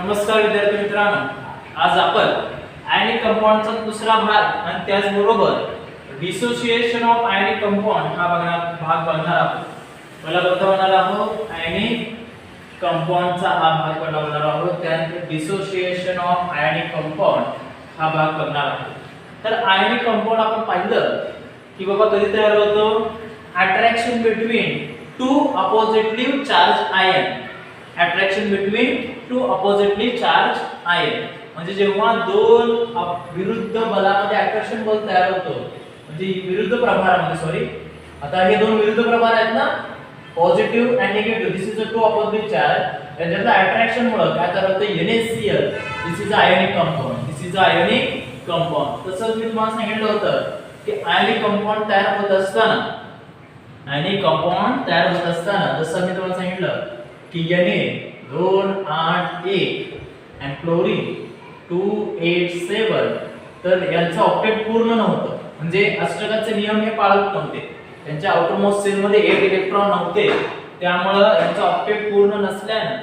नमस्कार विद्यार्थी मित्रांनो, आज आपण आयनिक कंपाऊंडचा दुसरा भाग आणि त्याचबरोबर डिसोसिएशन ऑफ आयनिक कंपाऊंड हा भाग बघणार आहोत. पहिला बघणार आहोत आयनिक कंपाऊंडचा हा भाग बघणार आहोत. त्यानंतर डिसोसिएशन ऑफ आयनिक कंपाऊंड हा भाग बघणार आहोत. तर आयनिक कंपाऊंड आपण पाहिलं की बाबा कधी तयार होतो, attraction between two oppositely charge ion. Attraction between two oppositely charge ion म्हणजे जेव्हा दोन विरुद्ध बलामध्ये आकर्षण बल तयार होतो, म्हणजे विरुद्ध प्रभारामध्ये आता हे दोन विरुद्ध प्रभार आहेत ना, पॉझिटिव्ह आणि negative. This is a two opposite charge. याच्यातलं अट्रॅक्शन मुळे काय तयार होतं, NaCl. This is a ionic compound. This is a ionic compound. तसंच मी तुम्हाला सांगितलं होतं की आयोनिक कंपाऊंड तयार होत असताना जसं मी तुम्हाला सांगितलं की Na281 आणि क्लोरीन 287, तर यांचं ऑक्टेट पूर्ण नव्हतं. म्हणजे अष्टकाचे नियम हे पाळत नव्हते. त्यांच्या आउटर मोस्ट सेल मध्ये 8 इलेक्ट्रॉन नव्हते. त्यामुळे यांचं ऑक्टेट पूर्ण नसल्याने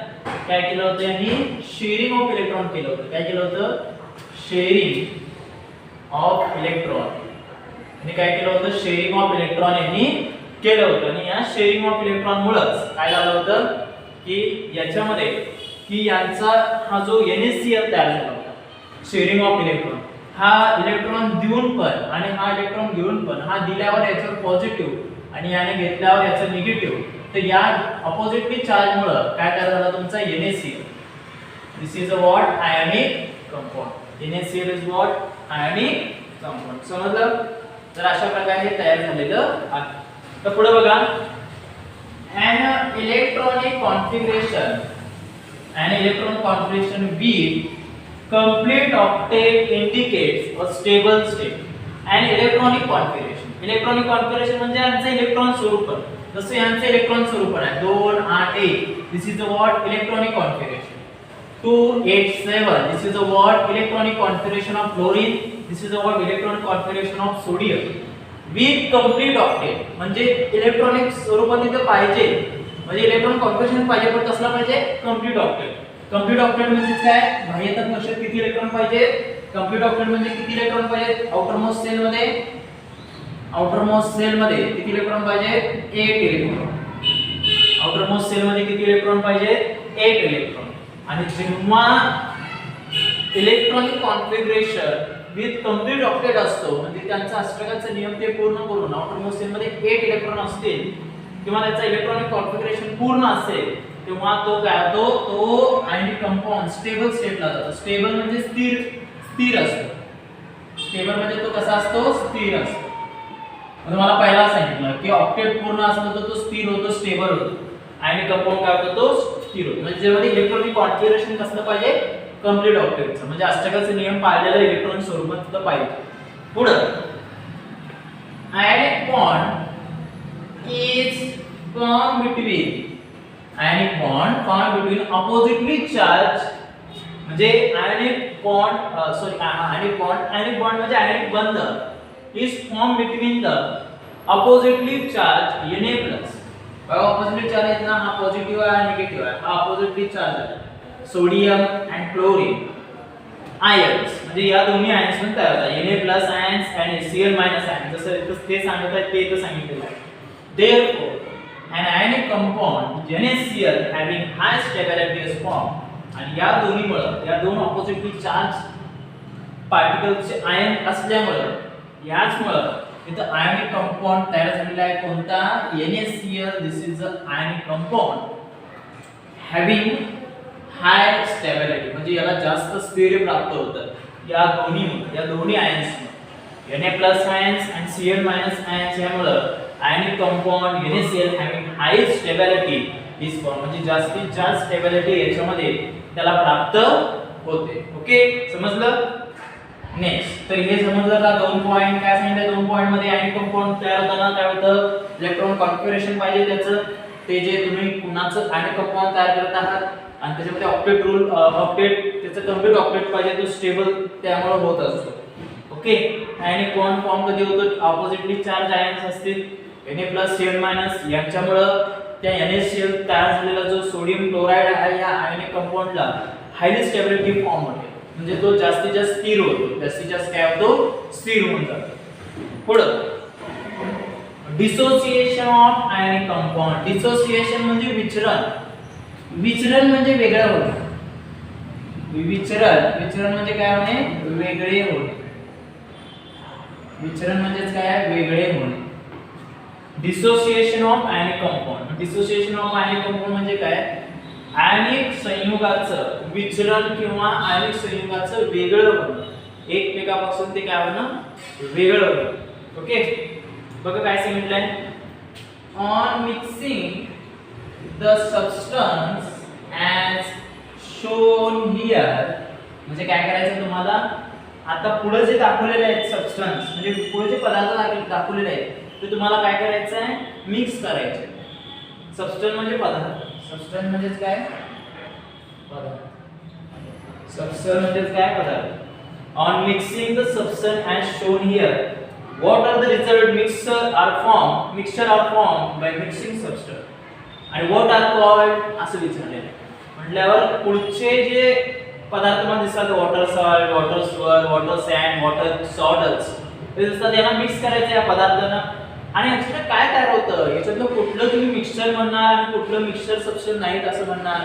काय केलं होतं, यांनी शेअरिंग ऑफ इलेक्ट्रॉन केलं होतं. काय केलं होतं, शेअरिंग ऑफ इलेक्ट्रॉन. आणि काय केलं होतं, शेअरिंग ऑफ इलेक्ट्रॉन यांनी केलं होतं. आणि या शेअरिंग ऑफ इलेक्ट्रॉन मुळेच काय झालं होतं की याच्यामध्ये की यांचा हा जो NaCl तयार झाला होता, शेअरिंग ऑफ इलेक्ट्रॉन. हा इलेक्ट्रॉन देऊन पण आणि हा इलेक्ट्रॉन घेऊन पण, हा दिल्यावर याच्यावर पॉझिटिव्ह आणि याने घेतल्यावर याचं निगेटिव्ह. तर या अपोजिटली चार्ज मुळे काय तयार झाला तुमचा NaCl. This is a what, ionic compound. NaCl is what, ionic compound. समजलं? तर अशा प्रकारे हे तयार झालेलं आहे. तर पुढे बघा, an electronic configuration with complete octet indicates a stable state. An electronic configuration म्हणजे यांचं इलेक्ट्रॉन स्वरूपन. जसं यांचं इलेक्ट्रॉन स्वरूपन आहे 281. This is a what, electronic configuration. 287. This is a what, electronic configuration of fluorine. This is a what, electronic configuration of sodium. With complete octet म्हणजे electronic स्वरूपात इथे पाहिजे, म्हणजे इलेक्ट्रॉन कॉन्फिगरेशन पाहिजे, पण कसला पाहिजे, कंप्लीट ऑक्टेट. कंप्लीट ऑक्टेट म्हणजे काय, बाह्य कक्षेत किती इलेक्ट्रॉन पाहिजे. कंप्लीट ऑक्टेट म्हणजे किती इलेक्ट्रॉन पाहिजे, आउटर मोस्ट सेल मध्ये किती इलेक्ट्रॉन पाहिजे, 8 इलेक्ट्रॉन. आउटर मोस्ट सेल मध्ये किती इलेक्ट्रॉन पाहिजे, 8 इलेक्ट्रॉन. आणि जेव्हा electronic configuration with complete octet असतो, म्हणजे त्यांचा अष्टकाचा नियम ते पूर्ण करून आउटर मोस्ट सेल मध्ये 8 इलेक्ट्रॉन असतील किंवा त्याचा इलेक्ट्रॉनिक कॉन्फिगरेशन पूर्ण असेल, तेव्हा तो काय होतो, तो आयनिक कंपाऊंड स्टेबल स्टेटला जातो. स्टेबल म्हणजे स्थिर असतो. स्टेबल म्हणजे तो कसा असतो, स्थिर असतो. म्हणजे मला पहिला सांगितलं की ऑक्टेट पूर्ण असतो तर तो स्थिर होतो, स्टेबल होतो. आयनिक कंपाऊंड काय होतो, तो स्थिर होतो. म्हणजे जेव्हा इलेक्ट्रॉनिक कॉन्फिगरेशन कसलं पाहिजे, कंप्लीट ऑक्टेटचं, म्हणजे अष्टकाचे नियम पाळलेलं इलेक्ट्रॉन स्वरूपात तिथं पाहिजे. पुढे ionic bond is formed between oppositely charged, म्हणजे आयनिक बॉन्ड म्हणजे आयनिक बंध is formed between the oppositely charged Na+. Oppositely charge आहे ना, हा पॉझिटिव्ह आहे, निगेटिव्ह आहे. हा ऑपोजिटली चार्ज आहे. सोडियम अँड क्लोरीन आयन्स, म्हणजे या दोन्ही आयन्स म्हणून तयार होतात, Na+ आयन्स आणि Cl- आयन्स. जसं इथं ते सांगत आहे ते इथं सांगितलेलं आहे. Therefore, an ionic compound NaCl having high stability is formed. आणि या दोन्हीमुळे, या दोन ऑपोजिटली चार्ज पार्टिकलचे आयन असल्यामुळे, याचमुळे इथं आयोनिक कंपाऊंड तयार झालेला आहे. कोणता, NaCl. This is a ionic compound having high stability, म्हणजे याला जास्त स्थिर प्राप्त होतं या दोन्ही आयन्समुळे. Na+ आयन्स आणि Cl- आयन्स यामुळे ionic compound NaCl having high stability is form, म्हणजे जास्तीत जास्त स्टेबिलिटी याच्यामध्ये त्याला प्राप्त होते. ओके, समजलं? नेक्स्ट, तर हे समजलं का, 2 पॉइंट काय सांगितलं. 2 पॉइंट मध्ये आयनिक कंपाऊंड तयार होताना काय होतं, इलेक्ट्रॉन कॉन्फिगरेशन पाहिजे त्याचं, ते जे तुम्ही कुणाचं आयनिक कंपाऊंड तयार करत आहात आणि त्याच्यामध्ये ऑक्टेट त्याचं कंप्लीट ऑक्टेट पाहिजे, तो स्टेबल त्यामुळे होत असतो. ओके, आयनिक बॉन्ड फॉर्म कधी होतो, ऑपोजिटली चार्ज आयन्स असतील Na+ Cl- यांच्यामुळे त्या NaCl तयार झालेला जो सोडियम क्लोराइड आहे या आयनिक कंपाऊंडला हायली स्टेबिलिटी फॉर्म होते, म्हणजे तो जास्तीत जास्त स्थिर होतो, जास्तीत जास्त काय होतो, स्थिर होऊन जातो. पुढं dissociation of ionic compound. Dissociation म्हणजे विचलन. विचलन म्हणजे वेगळं होणे. विचलन म्हणजे काय होणे, वेगळे होणे. विचलन म्हणजे काय, वेगळे होणे. Dissociation of ionic compound. Dissociation of ionic compound म्हणजे काय, आयनिक संयुगाचं विचलन किंवा आयनिक संयुगाचं वेगळं होणं, एकमेकांपासून ते काय होणं, वेगळं होणं. ओके, बघा काय सांगितलंय, on mixing the substance as shown here. म्हणजे काय करायचं तुम्हाला, आता पुढे जे दाखवलेले आहेत सबस्टन्स, म्हणजे पुढे जे पदार्थ दाखवलेले आहेत ते तुम्हाला काय करायचं आहे, मिक्स करायचे. सबस्टन्स म्हणजे पदार्थ, सबस्टन्स म्हणजे काय, पदार्थ. सबस्टन्स म्हणजे काय, पदार्थ. On mixing the substance as shown here, what are the result mixture are formed by mixing substance and what are called असं विचारलेलं आहे. म्हटल्यावर पुढचे जे पदार्थ मला दिसतात, water salt, water sugar, water sand, water salts, ते दिसतात, यांना मिक्स करायचं या पदार्थांना. आणि ऍक्च्युअली काय तयार होतं याच्यातलं, कुठलं तुम्ही मिक्सचर म्हणणार आणि कुठलं मिक्सचर सबस्टन्स नाहीत असं म्हणणार,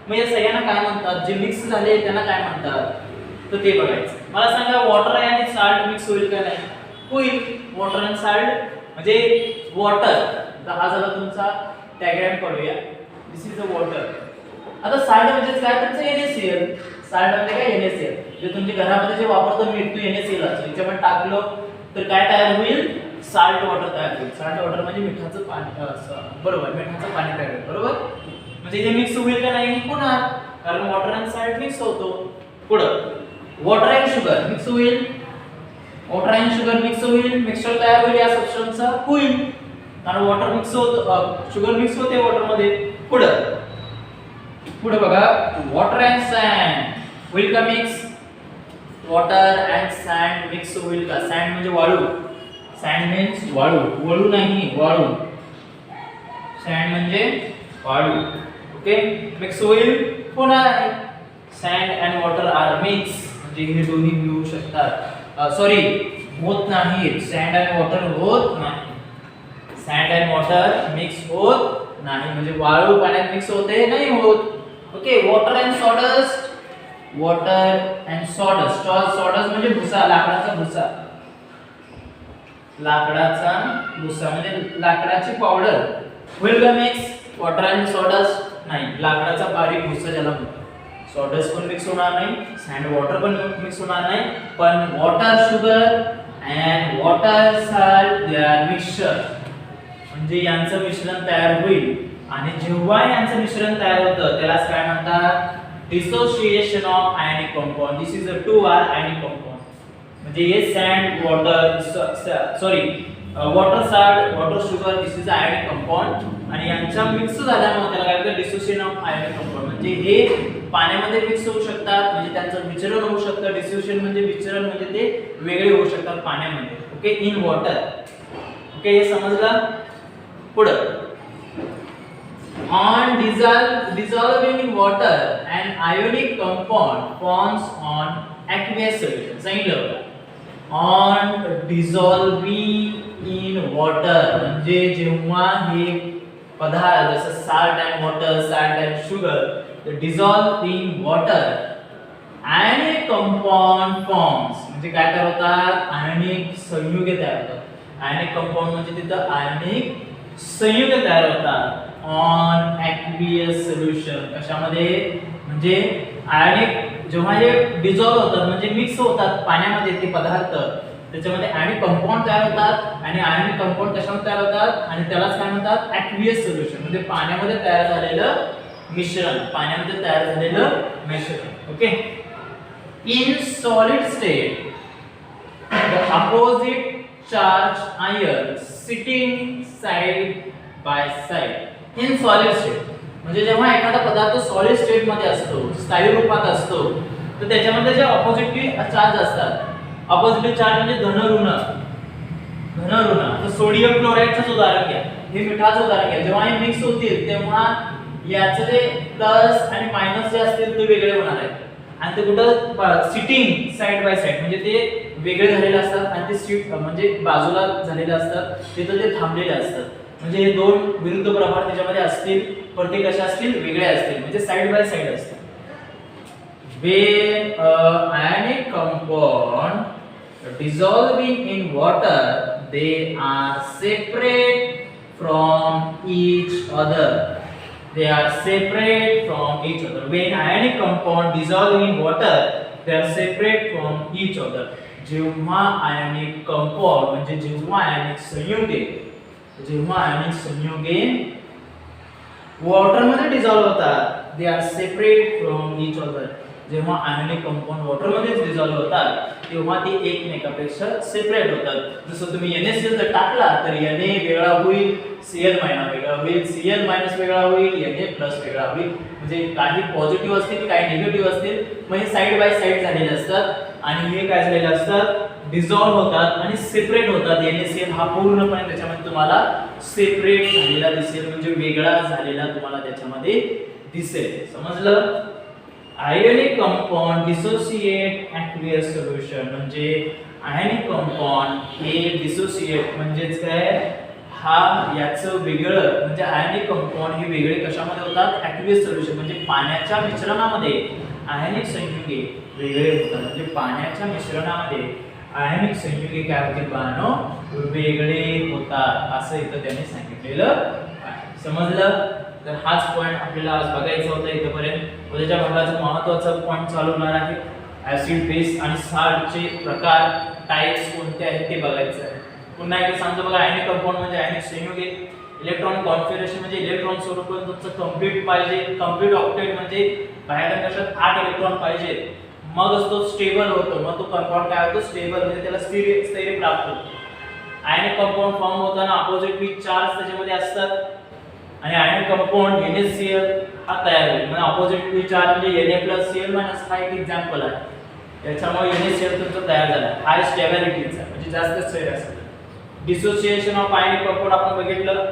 मग या सगळ्यांना काय म्हणतात, जे मिक्स झाले त्यांना काय म्हणतात, तर ते बघायचं. मला सांगा, वॉटर आणि साल्ट मिक्स होईल का नाही, होईल. वॉटर अँड साल्ट म्हणजे वॉटर, हा झाला तुमचा डायग्राम काढूया, दिस इज अ वॉटर. आता साल्ट म्हणजे काय, तुमचं NaCl. साल्ट म्हणजे काय, NaCl. जे तुमच्या घरामध्ये जे वापरतो मीठ, तो NaCl असतो. याच्यामध्ये टाकलं तर काय तयार होईल, साल्ट वॉटर तयार होईल. साल्ट वॉटर म्हणजे मिठाचं पाणी, बरोबर, मिठाचं पाणी तयार होईल, बरोबर. म्हणजे इथे मिक्स होईल का नाही, होणार, कारण वॉटर अँड साल्ट मिक्स होतो. पुढं वॉटर अँड शुगर मिक्स होईल, वॉटर अँड शुगर मिक्स होईल, मिक्सचर तयार होईल या सबस्टन्सचा, होईल, कारण वॉटर मिक्स होतं, शुगर मिक्स होते वॉटर मध्ये. पुढं बघा, वॉटर अँड सँड होईल का mix, water and sand mix होईल का. सँड म्हणजे वाळू, सँड मीन्स वाळू, वाळू नाही, वाळू. सँड म्हणजे वाळू. ओके, मिक्स होईल, होणार. Sand and water are mix, म्हणजे हे दोन्ही मिळू शकतात, सॉरी होत नाही. सँड अँड वॉटर होत नाही, सँड अँड वॉटर मिक्स होत नाही, म्हणजे वाळू पाण्यात मिक्स होते नाही होत. Okay, water and sawdust, water and sawdust. Sawdust म्हणजे भुसा, लाकडाचा भुसा, लाकडाचा भुसा म्हणजे लाकडाची पावडर. होईल का मिक्स, वॉटर अँड सॉडस्ट नाही, लाकडाचा बारीक भुसा ज्याला म्हणतात. सॉडस्ट पण मिक्स होणार नाही, सँड वॉटर पण मिक्स होणार नाही, पण water sugar and water salt they are mixture, म्हणजे यांचं मिश्रण तयार होईल. आणि जेव्हा यांचं मिश्रण तयार होतं त्यालाच काय म्हणतात, dissociation of ionic compound. This is a 2R ionic compound. म्हणजे हे sand water, sorry water salt, water sugar, this is ionic compound. आणि यांच्या मिक्स झाल्यामुळे त्याला काय म्हणतात, डिसोसिएशन ऑफ आयनिक कंपाऊंड. म्हणजे हे पाण्यामध्ये मिक्स होऊ शकतात, म्हणजे त्यांचं विचलन होऊ शकतं. डिसोसिएशन म्हणजे विचलन, म्हणजे ते वेगळे होऊ शकतात पाण्यामध्ये. Okay, in water. ओके, हे समजलं. पुढं on dissolving in water an ionic compound forms on aqueous solution. सांगितलं बघा, on dissolving in water म्हणजे जेव्हा हे पदार्थ जसं salt and water, salt and sugar dissolve in water, ionic compound forms म्हणजे काय तयार होतात, आयनिक संयुगे तयार होतात. आयनिक कंपाऊंड म्हणजे तिथं आयनिक संयुगे तयार होतात ऑन ॲक्वियस सोल्युशन. कशामध्ये, म्हणजे आयनिक जेव्हा हे डिझॉल्व होतात म्हणजे मिक्स होतात पाण्यामध्ये ते पदार्थ, त्याच्यामध्ये आयनिक कंपाऊंड तयार होतात. आणि आयनिक कंपाऊंड कशामध्ये तयार होतात, आणि त्यालाच काय म्हणतात, ॲक्वियस सोल्युशन, म्हणजे पाण्यामध्ये तयार झालेलं मिश्रण, पाण्यामध्ये तयार झालेलं मिश्रण. Okay, in solid state the opposite charge ion sitting side by side. In solid state म्हणजे जेव्हा एखादा पदार्थ सॉलिड स्टेट मध्ये असतो, स्थायी रूपात असतो, तर त्याच्यामध्ये जे ऑपोजिटली चार्ज असतात, ऑपोजिटली चार्ज म्हणजे धन ऋण. तर सोडियम क्लोराईडचं उदाहरण घ्या, हे मिठाचं उदाहरण घ्या. जेव्हा हे मिक्स होतील तेव्हा याचे जे प्लस आणि मायनस जे असतील ते वेगळे होणार आहेत. आणि ते कुठं सिटिंग साइड बाय साइड म्हणजे ते वेगळे झालेले असतात आणि ते सीट म्हणजे बाजूला झालेले असतात, तिथं ते थांबलेले असतात म्हणजे हे दोन विरुद्ध प्रभार त्याच्यामध्ये असतील पण ते कशा असतील वेगळे असतील म्हणजे साइड बाय साइड असतील. When ionic compound dissolving in water they are separate from each other. They are separate from each other. When ionic compound dissolving in water they are separate from each other. जेव्हा ionic compound म्हणजे जेव्हा ionic संयुगे water मध्ये dissolve होतात they are separate from each other. जेव्हा आयनिक compound water मध्ये dissolve होतात तेव्हा ते एकमेकांपेक्षा सेपरेट होतात. जसं तुम्ही NaCl जर टाकला तर Na वेगळा होईल, Cl वेगळा होईल, Cl वेगळा होईल, Na वेगळा होईल. म्हणजे काही पॉझिटिव्ह असतील काही निगेटिव्ह असतील म्हणजे साइड बाय साइड झालेले असतात आणि हे काय झालेले असतात डिसॉल्व होतात आणि सेपरेट होतात. NaCl हा पूर्णपणे त्याच्यामध्ये तुम्हाला सेपरेट झालेला दिसेल म्हणजे वेगळा झालेला तुम्हाला त्याच्यामध्ये दिसेल. समजलं? Ionic compound dissociate aqueous solution म्हणजे आयोनिक कंपाऊंड हे डिसोसिएट म्हणजेच काय हा याचं वेगळं म्हणजे आयोनिक कंपाऊंड हे वेगळे कशामध्ये होतात aqueous सोल्युशन म्हणजे पाण्याच्या मिश्रणामध्ये आयोनिक संयुगे वेगळे होतात म्हणजे पाण्याच्या मिश्रणामध्ये आयोनिक संयुगे काय होतील बाळांनो वेगळे होतात असं इथं त्यांनी सांगितलेलं आहे. समजलं? तर हाच पॉइंट आपल्याला आज बघायचा होता इथपर्यंत. उद्याच्या भागाचा महत्त्वाचा पॉइंट चालू होणार आहे ऍसिड बेस आणि साल्टचे प्रकार टाइप्स कोणते आहेत ते बघायचं आहे. पुन्हा एकदा सांगतो बघा आयनिक कंपाऊंड म्हणजे आयनिक संयुगे, इलेक्ट्रॉन कॉन्फिगरेशन म्हणजे इलेक्ट्रॉन स्वरूप तुमचं कंप्लीट पाहिजे, कंप्लीट ऑक्टेट म्हणजे बाहेर कशात 8 इलेक्ट्रॉन पाहिजे मगच तो स्टेबल होतो, मग तो कंपाऊंड काय होतो स्टेबल म्हणजे त्याला स्थैर्य प्राप्त होतं. आयनिक कंपाऊंड फॉर्म होताना अपोजिटली चार्ज त्याच्यामध्ये असतात आणि आयनिक कंपाऊंड NaCl हा तयार होईल म्हणजे अपोजिटली चार्ज म्हणजे Na+Cl- हा एक एक्झाम्पल आहे. त्याच्यामुळे NaCl तुमचा तयार झाला हाय स्टेबिलिटीचा म्हणजे जास्त स्थिर असेल. डिसोसिएशन ऑफ आयनिक कंपाऊंड आपण बघितलं.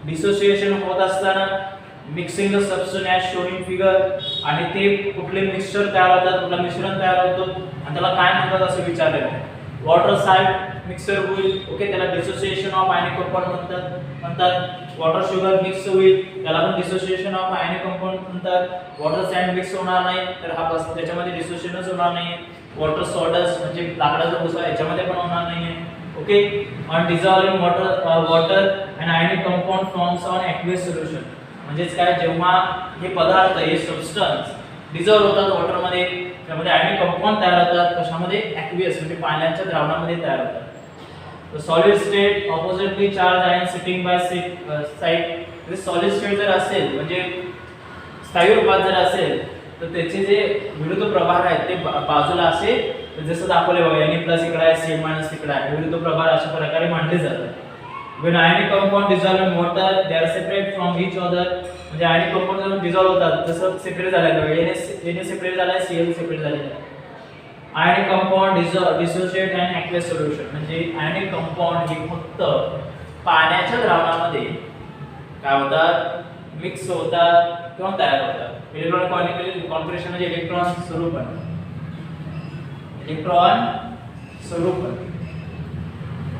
डिसोसिएशन होत असताना mixing the substance as shown in figure आणि ते कुठले मिक्सचर तयार होतात कुठलं मिश्रण तयार होतं आणि त्याला काय म्हणतात असं विचारलं. वॉटर सॉल्ट मिक्सर होईल ओके त्याला डिसोसिएशन ऑफ आयनिक कंपाऊंड म्हणतात. वॉटर शुगर मिक्स होईल त्याला पण डिसोसिएशन ऑफ आयनिक कंपाऊंड म्हणतात. वॉटर सँड मिक्स होणार नाही तर हा बस त्याच्यामध्ये डिसोसिएशनच होणार नाही. वॉटर सॉडस म्हणजे लाकडाचा भुसा याच्यामध्ये पण होणार नाही okay. On dissolving water and ionic compound forms on aqueous solution म्हणजेच काय जेव्हा हे पदार्थ हे सबस्टन्स डिसॉल्व होतात वॉटर मध्ये त्यामध्ये आयनिक कंपाऊंड तयार होतात कशामध्ये aqueous म्हणजे पाण्याच्या द्रावणामध्ये तयार होतात. The solid state oppositely charged ion sitting by side म्हणजे सॉलिड स्टेट जर असेल म्हणजे स्थायी रूपात जर असेल तर त्याचे जे विरुद्ध प्रभार आहेत ते बाजूला असे जसं दाखवले बघा Na+ इकडे आहे Cl- तिकडे आहे विरुद्ध प्रभार अशा प्रकारे मांडले जातात. When ionic compound dissolve in water they are separate from each other म्हणजे आयनिक कंपाऊंड जेव्हा डिसॉल्व होतात जसं सेपरेट झालं बघा Na सेपरेट झालाय Cl सेपरेट झालेला आहे. Ionic compound dissociate and aqueous solution म्हणजे आयनिक कंपाऊंड हे फक्त पाण्याच्या द्रावणामध्ये काय होतात मिक्स होतात किंवा तयार होतात. इलेक्ट्रॉन कॉन्फिगरेशन म्हणजे इलेक्ट्रॉन स्वरूप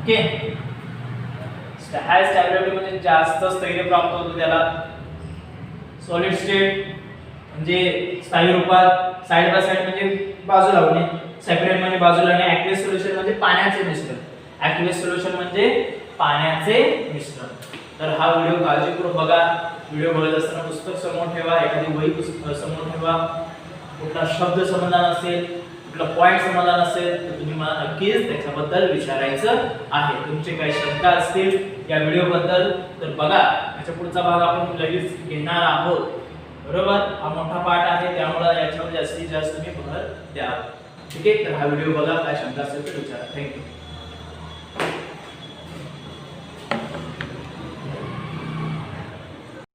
ओके. हाय स्टॅबिलिटी म्हणजे जास्त स्थैर्य प्राप्त होतो त्याला. सॉलिड स्टेट म्हणजे स्थायी रूपात साइड बाय साइड म्हणजे बाजूला होणे सेपरेट म्हणजे बाजूला आणि aqueous सोल्युशन म्हणजे पाण्याचे मिश्रण. aqueous सोल्युशन म्हणजे पाण्याचे मिश्रण. तर हा व्हिडिओ काळजीपूर्वक बघा. व्हिडिओ बघत असताना पुस्तक समोर ठेवा एखादी वही समोर ठेवा. कुठला शब्द समजला नसेल कुठला पॉइंट समजला नसेल तर तुम्ही मला नक्कीच त्याच्याबद्दल विचारायचं आहे. तुमचे काही शंका असतील या व्हिडिओ बद्दल तर बघा याच्या पुढचा भाग आपण लगेच घेणार आहोत बरोबर. हा मोठा पाठ आहे त्यामुळे याच्यामध्ये जास्तीत जास्त तुम्ही भर द्या ठीक आहे. तर हा व्हिडिओ बघा काय शंका असेल तर विचारा. थँक्यू.